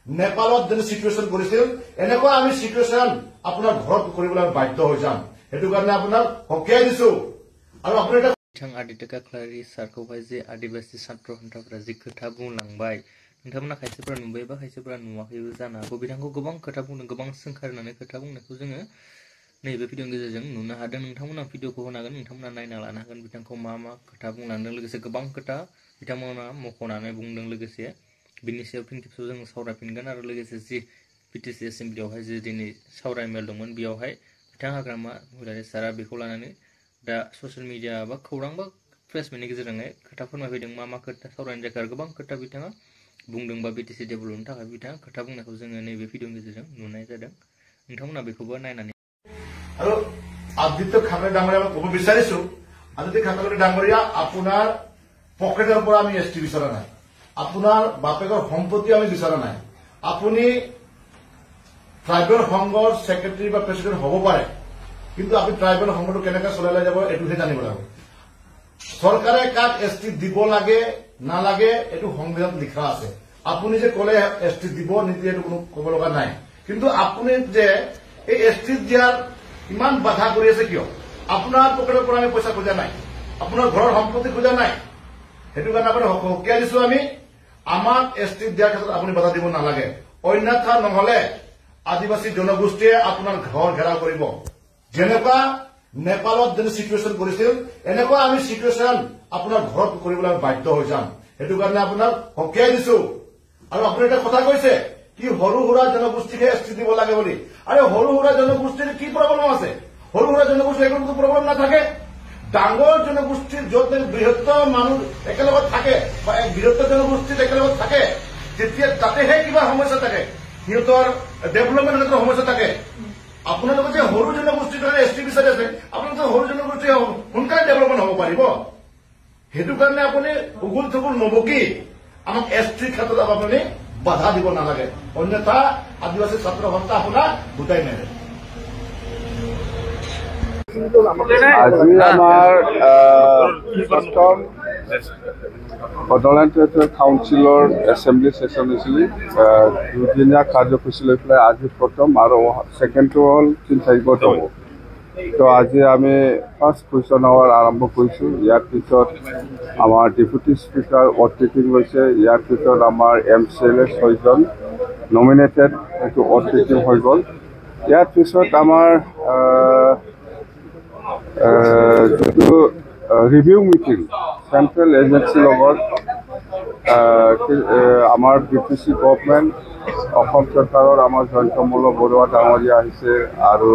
নেপালত যে সিচুৱেশ্যন কৰিছিল এনেকুৱা আমি সিচুৱেশ্যন আপোনাৰ ঘৰত কৰিবলৈ বাধ্য হৈ যাম সেইটো কাৰণে আপোনাক হকিয়াই দিছো আৰু আপুনি बिथां आदित्य काकलारि सारखौहाय जे आदिबासी छात्र सन्थाफोरा जि खोथा बुंलांबाय नोंथांमोना खायसेफोरा नुबाय बा खायसेफोरा नुवाखैबो जानो हागौ बिथांखौ गोबां खोथा बुंदों गोबां सोंखारनानै खोथा बुंनायखौ जोङो नैबे भिडिअनि गेजेरजों नुनो हादों नोंथांमोना भिडिअखौ होनो हागोन नोंथांमोना नायना लानो हागोन बिथांखौ मा मा खोथा बुंलांदों लोगोसे गोबां खोथा बिथांमोना मख'नानै बुंदों लोगोसे बिनि सायाव फिन खेबसेबाव जों सावरायफिनगोन आरो लोगोसे जि बिटिसि एसेम्ब्लियावहाय जि दिनै सावरायमेल दंमोन बेयावहाय बिथां हाग्रामा महिलारि सारा बेखौ लानानै दा ससियेल मिडिया बा खौरां बा प्रेसमेन्टनि गेजेरजोंहाय खोथा फोरमायफैदों मा खोथा सावरायनो जायगा गोबां खोथा बिथाङा बुंदों बा बिटिसि डेभेलपनि थाखाय बिथाङा खोथा बुंनायखौ जोङो नैबे भिडिअनि गेजेरजों नुनाय जादों नोंथांमोना बेखौबो नायनानै আৰু আদিত্য কাকলাৰি ডাঙৰীয়া মই ক'ব বিচাৰিছো আদিত্য কাকলাৰি ডাঙৰীয়া আপোনাৰ পকেটৰ পৰা আমি এছটি বিচৰা নাই আপোনাৰ বাপেকৰ সম্পত্তি আমি বিচৰা নাই আপুনি ট্ৰাইবেল সংঘৰ সেক্ৰেটাৰী বা প্ৰেসিডেন্ট হ'ব পাৰে কিন্তু আপুনি ট্ৰাইবেল সংঘটো কেনেকৈ চলাই যাব এইটোহে জানিব লাগিব চৰকাৰে কাক এছটি দিব লাগে নালাগে এইটো সংবিধানত লিখা আছে আপুনি যে ক'লে এছটি দিব নিদিয়ে এইটো কোনো ক'ব লগা নাই কিন্তু আপুনি যে এই এছটি দিয়াৰ ইমান বাধা কৰি আছে কিয় আপোনাৰ পকেটৰ পৰা আমি পইচা খোজা নাই আপোনাৰ ঘৰৰ সম্পত্তি খোজা নাই সেইটো কাৰণে আপুনি হকিয়াই দিছো আমি আমাক এছটি দিয়াৰ ক্ষেত্ৰত আপুনি বাধা দিব নালাগে অন্যথা নহলে আদিবাসী জনগোষ্ঠীয়ে আপোনাৰ ঘৰ ঘেৰাও কৰিব যেনেকুৱা নেপালত যে সিচুৱেশ্যন কৰিছিল এনেকুৱা আমি সিচুৱেশ্যন আপোনাৰ ঘৰত কৰিবলৈ বাধ্য হৈ যাম সেইটো কাৰণে আপোনাক হকিয়াই দিছো আৰু আপুনি এটা কথা কৈছে কি সৰু সুৰা জনগোষ্ঠীকে এছটি দিব লাগে বুলি আৰে সৰু সুৰা জনগোষ্ঠীৰ কি প্ৰব্লেম আছে সৰু সুৰা জনগোষ্ঠীৰ একো প্ৰব্লেম নাথাকে ডাঙৰ জনগোষ্ঠীৰ য'ত বৃহত্তৰ মানুহ একেলগত থাকে বা বৃহত্তৰ জনগোষ্ঠীত একেলগত থাকে তেতিয়া তাতেহে কিবা সমস্যা থাকে সিহঁতৰ ডেভেলপমেণ্টৰ সমস্যা থাকে আপোনালোকে যে সৰু জনগোষ্ঠীৰ কাৰণে এছটি বিচাৰি আছে আপোনালোকে সৰু জনগোষ্ঠী সোনকালে ডেভেলপমেণ্ট হ'ব পাৰিব সেইটো কাৰণে আপুনি উগুল থুগুল নবকি আমাক এছটিৰ ক্ষেত্ৰত আপুনি বাধা দিব নালাগে অন্যথা আদিবাসী ছাত্ৰ সন্থা আপোনাক গোটাই নেৰে আজি আমাৰ প্ৰথম বডোলেণ্ড টেৰিটৰিয়েল কাউন্সিলৰ এছেম্বলি সেশন হৈছিল দুদিনীয়া কাৰ্যসূচী লৈ পেলাই আজি প্ৰথম আৰু ছেকেণ্ডটো হ'ল 3 তাৰিখত হ'ব তো আজি আমি ফাৰ্ষ্ট কুৱেশ্যন আৱাৰ আৰম্ভ কৰিছোঁ ইয়াৰ পিছত আমাৰ ডেপুটি স্পীকাৰ অথৰিটিং লৈছে ইয়াৰ পিছত আমাৰ MCLA 6জন নমিনেটেড এইটো অথৰিটিং হৈ গ'ল ইয়াৰ পিছত আমাৰ যিটো ৰিভিউ মিটিং চেণ্ট্ৰেল এজেঞ্চিৰ লগত আমাৰ BTC গভৰ্ণমেণ্ট অসম চৰকাৰৰ আমাৰ জয়ন্তমল্ল বৰুৱা ডাঙৰীয়া আহিছে আৰু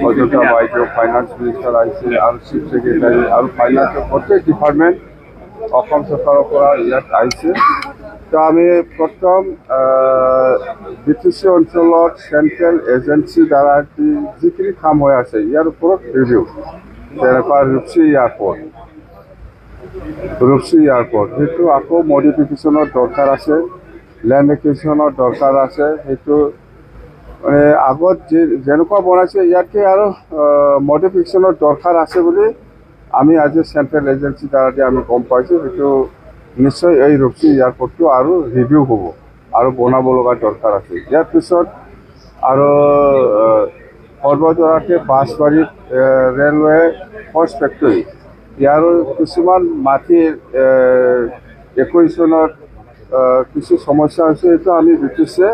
অযোধ্যা বাইদেউ ফাইনেন্স মিনিষ্টাৰ আহিছে আৰু চিফ ছেক্ৰেটাৰী আৰু ফাইনেন্সৰ প্ৰত্যেক ডিপাৰ্টমেণ্ট অসম চৰকাৰৰ পৰা ইয়াত আহিছে তো আমি প্ৰথম BTC অঞ্চলত চেণ্ট্ৰেল এজেঞ্চি দ্বাৰা যিখিনি কাম হৈ আছে ইয়াৰ ওপৰত ৰিভিউ যেনেকুৱা ৰূপসী এয়াৰপৰ্ট সেইটো আকৌ মডিফিকেশ্যনৰ দৰকাৰ আছে লেণ্ড একুইজিশ্যনৰ দৰকাৰ আছে সেইটো মানে আগত যেনেকুৱা বনাইছে ইয়াতকৈ আৰু মডিফিকেশ্যনৰ দৰকাৰ আছে বুলি আমি আজি চেণ্ট্ৰেল এজেঞ্চি দ্বাৰা আমি গম পাইছোঁ সেইটো নিশ্চয় এই ৰূপসী এয়াৰপৰ্টটো আৰু ৰিভিউ হ'ব আৰু বনাব লগা দৰকাৰ আছে ইয়াৰ পিছত আৰু সৰ্বজৰাকে বাছবাৰীত ৰেলৱে ফৰ্চ ফেক্টৰী ইয়াৰো কিছুমান মাটিৰ একুইজিশ্যনত কিছু সমস্যা হৈছে এইটো আমি BTCয়ে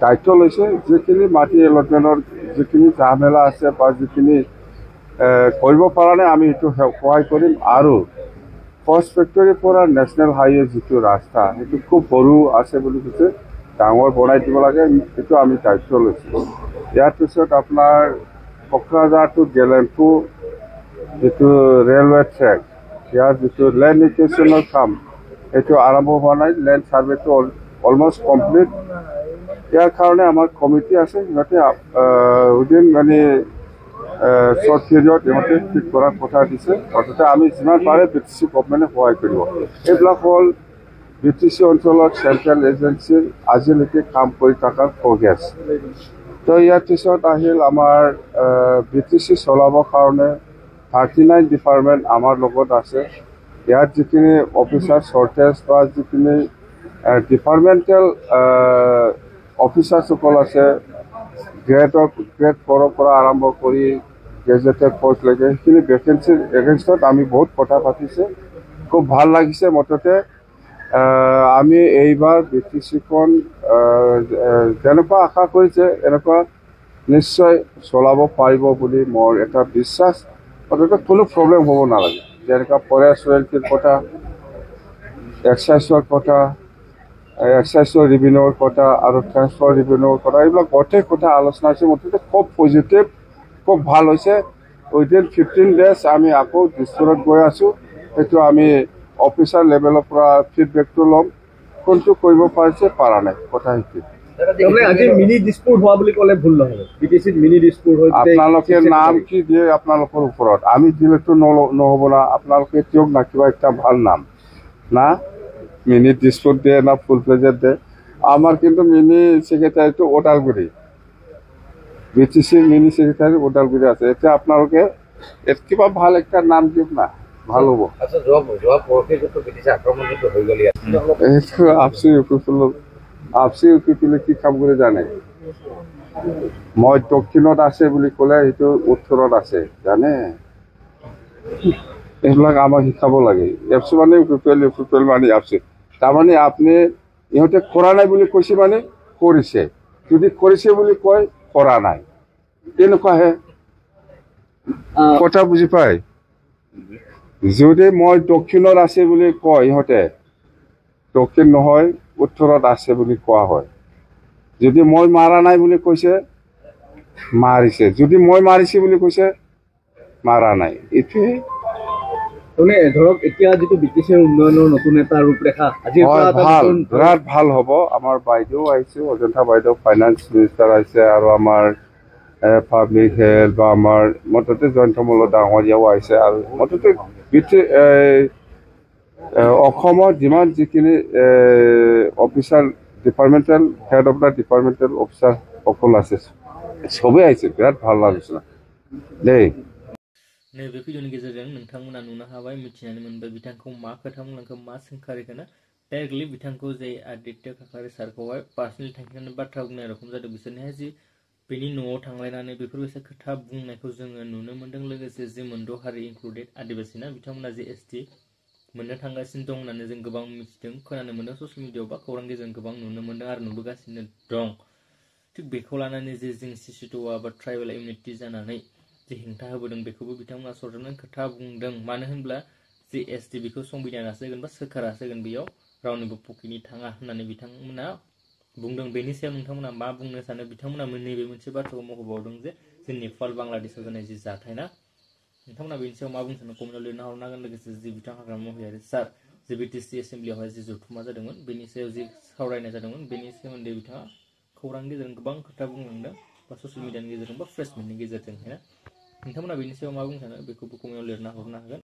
দায়িত্ব লৈছে যিখিনি মাটি এলটমেণ্টৰ যিখিনি ঝামেলা আছে বা যিখিনি কৰিব পৰা নাই আমি এইটো সহায় কৰিম আৰু ফৰ্চ ফেক্টৰীৰ পৰা নেশ্যনেল হাইৱে যিটো ৰাস্তা সেইটো খুব সৰু আছে বুলি কৈছে ডাঙৰ বনাই দিব লাগে সেইটো আমি দায়িত্ব লৈছোঁ ইয়াৰ পিছত আপোনাৰ কোকৰাঝাৰ টু গেলেম্পু যিটো ৰেলৱে ট্ৰেক ইয়াৰ যিটো লেণ্ড একুইজিশ্যনৰ কাম এইটো আৰম্ভ হোৱা নাই লেণ্ড ছাৰ্ভেটো অলমষ্ট কমপ্লিট ইয়াৰ কাৰণে আমাৰ কমিটি আছে সিহঁতে উইদিন মানে শ্বৰ্ট পিৰিয়ড ইহঁতে ঠিক কৰাৰ কথা দিছে অৰ্থাৎ আমি যিমান পাৰে BTC গভৰ্ণমেণ্টে সহায় কৰিব এইবিলাক হ'ল BTC অঞ্চলত চেণ্ট্ৰেল এজেঞ্চিৰ আজিলৈকে কাম কৰি থকাৰ প্ৰগ্ৰেছ তো ইয়াৰ পিছত আহিল আমাৰ BTC চলাবৰ কাৰণে 39 ডিপাৰ্টমেণ্ট আমাৰ লগত আছে ইয়াত যিখিনি অফিচাৰ শ্বৰ্টেজ বা যিখিনি ডিপাৰ্টমেণ্টেল অফিচাৰসকল আছে, গ্ৰেড 4ৰ পৰা আৰম্ভ কৰি গেজেটেড পষ্টলৈকে সেইখিনি ভেকেঞ্চিৰ এগেইনষ্টত আমি বহুত কথা পাতিছে। খুব ভাল লাগিছে। মুঠতে আমি এইবাৰ BTC-খন যেনেকুৱা আশা কৰিছে এনেকুৱা নিশ্চয় চলাব পাৰিব বুলি মোৰ এটা বিশ্বাস। মুঠতে কোনো প্ৰব্লেম হ'ব নালাগে। যেনেকুৱা ফৰেষ্ট ৰয়েলটিৰ কথা, এক্সাইজৰ কথা, এক্সাইজৰ ৰিভিনিউৰ কথা আৰু ট্ৰেন্সফাৰ ৰিভিনিউৰ কথা, এইবিলাক গোটেই কথা আলোচনা হৈছে। মুঠতে খুব পজিটিভ, খুব ভাল হৈছে। উইদিন 15 days আমি আকৌ ডিষ্ট্ৰিক্টত গৈ আছোঁ। সেইটো আমি অফিচাৰ লেভেলৰ পৰা ফিডবেকটো ল'ম, কোনটো কৰিব পাৰিছে পৰা নাই, কথা সেইটোৱে। আজি মিনি ডিস্পুট হোৱা বুলি ক'লে ভুল নহয়। BTC-ত মিনি ডিস্পুট হৈ আপোনালোকে নাম কি দিয়ে আপোনালোকৰ ওপৰত, আমি দিলেতো নহ'ব না। আপোনালোকে দিয়ক না কিবা একটা ভাল নাম, না মিনি ডিস্পুট দিয়ে না ফুল প্লেজেট দিয়ে। আমাৰ কিন্তু মিনি ছেক্ৰেটাৰীটো ওদালগুৰি, BTC-ৰ মিনি ছেক্ৰেটাৰী ওদালগুৰি আছে। এতিয়া আপোনালোকে কিবা ভাল একটা নাম দিয়ক না, ভাল হ'ব। এইটো আপচি উকিলে কি কাম কৰি জানে? মই দক্ষিণত আছে বুলি ক'লে সেইটো উত্তৰত আছে, জানে? এইবিলাক আমাক শিকাব লাগে। এপচি মানে ইউপিপিএল মানে আপচি। তাৰমানে আপুনি ইহঁতে কৰা নাই বুলি কৈছে মানে কৰিছে, যদি কৰিছে বুলি কয় কৰা নাই, তেনেকুৱাহে কথা বুজি পায়। যদি মই দক্ষিণত আছে বুলি কয় ইহঁতে, দক্ষিণ নহয় উত্তৰত আছে বুলি কোৱা হয়। যদি মই মাৰা নাই বুলি কৈছে মাৰিছে, যদি মই মাৰিছে বুলি কৈছে মাৰা নাই। এইটোৱে ধৰক এতিয়া যিটো BTC-ৰ উন্নয়নৰ নতুন এটা ৰূপৰেখা আজিৰ পৰা ভাল, বিৰাট ভাল হ'ব। আমাৰ বাইদেউ আহিছে, অজন্তা বাইদেউ ফাইনেন্স মিনিষ্টাৰ আহিছে, আৰু আমাৰ পাব্লিক হেল্থ বা আমাৰ মুঠতে জয়ন্তমল্ল ডাঙৰীয়াও আহিছে। আৰু মুঠতে অসমৰ যিমান যিখিনি officer, departmental head of the departmental officer সকল আছে, চবেই আহিছে। বিৰাট ভাল আলোচনা দেই। नैबे भिडिअनि गेजेरजों नोंथांमोना नुनो हाबाय, मिथिनानै मोनबाय बिथांखौ मा खोथा बुंलांखो, मा सोंखारिखोना डाइरेक्टलि बिथांखौ जे आदित्य काकारि सारखौहाय पार्सनेलि थांखिनानै बाथ्रा बुंनाय रखम जादों। बिसोरनिहाय जि बेनि न'आव थांलायनानै बेफोरबायसा खोथा बुंनायखौ जोङो नुनो मोन्दों। लोगोसे जि मोनद' हारि इनक्लुडेड आदिबासिना बिथांमोना जे ST मोननो थांगासिनो दं होननानै जों गोबां मिथिदों, खोनानो मोन्दों, ससियेल मिडियायाव बा खौरां गेजेरजों गोबां नुनो मोन्दों आरो नुबोगासिनो दं। थिग बेखौ लानानै जे जों सिसिट'आ बा ट्राइबेल इउनिटि जानानै जे हेंथा होबोदों बेखौबो बिथांमोना सरजाबनानै खोथा बुंदों। मानो होनब्ला जे ST बेखौ संबिधानासो होगोन बा सोरखारासो होगोन, बेयाव रावनिबो पकेटनि थाङा होननानै बिथांमोना बुंदों। बेनि सायाव नोंथांमोना मा बुंनो सानो? बिथांमोना नैबे मोनसे बाथ्राखौ मख'बावदों जे जों नेपाल बांलादेशआव जानाय जि जाथाय ना, नोंथांमोना बेनि सायाव मा बुंनो सानो कमेन्टआव लिरना हरनो हागोन। लोगोसे जि बिथां हाग्रामा महिलारि सार जे BTC एसेम्ब्लियावहाय जि जथुमा जादोंमोन बेनि सायाव जि सावरायनाय जादोंमोन बेनि सोमोन्दै बिथाङा खौरांनि गेजेरजों गोबां खोथा बुंलांदों, बा ससियेल मिडियानि गेजेरजों बा प्रेस मिटनि गेजेरजों। नोंथांमोना बेनि सायाव मा बुंनो सानो बेखौबो कमेन्टआव लिरना हरनो हागोन।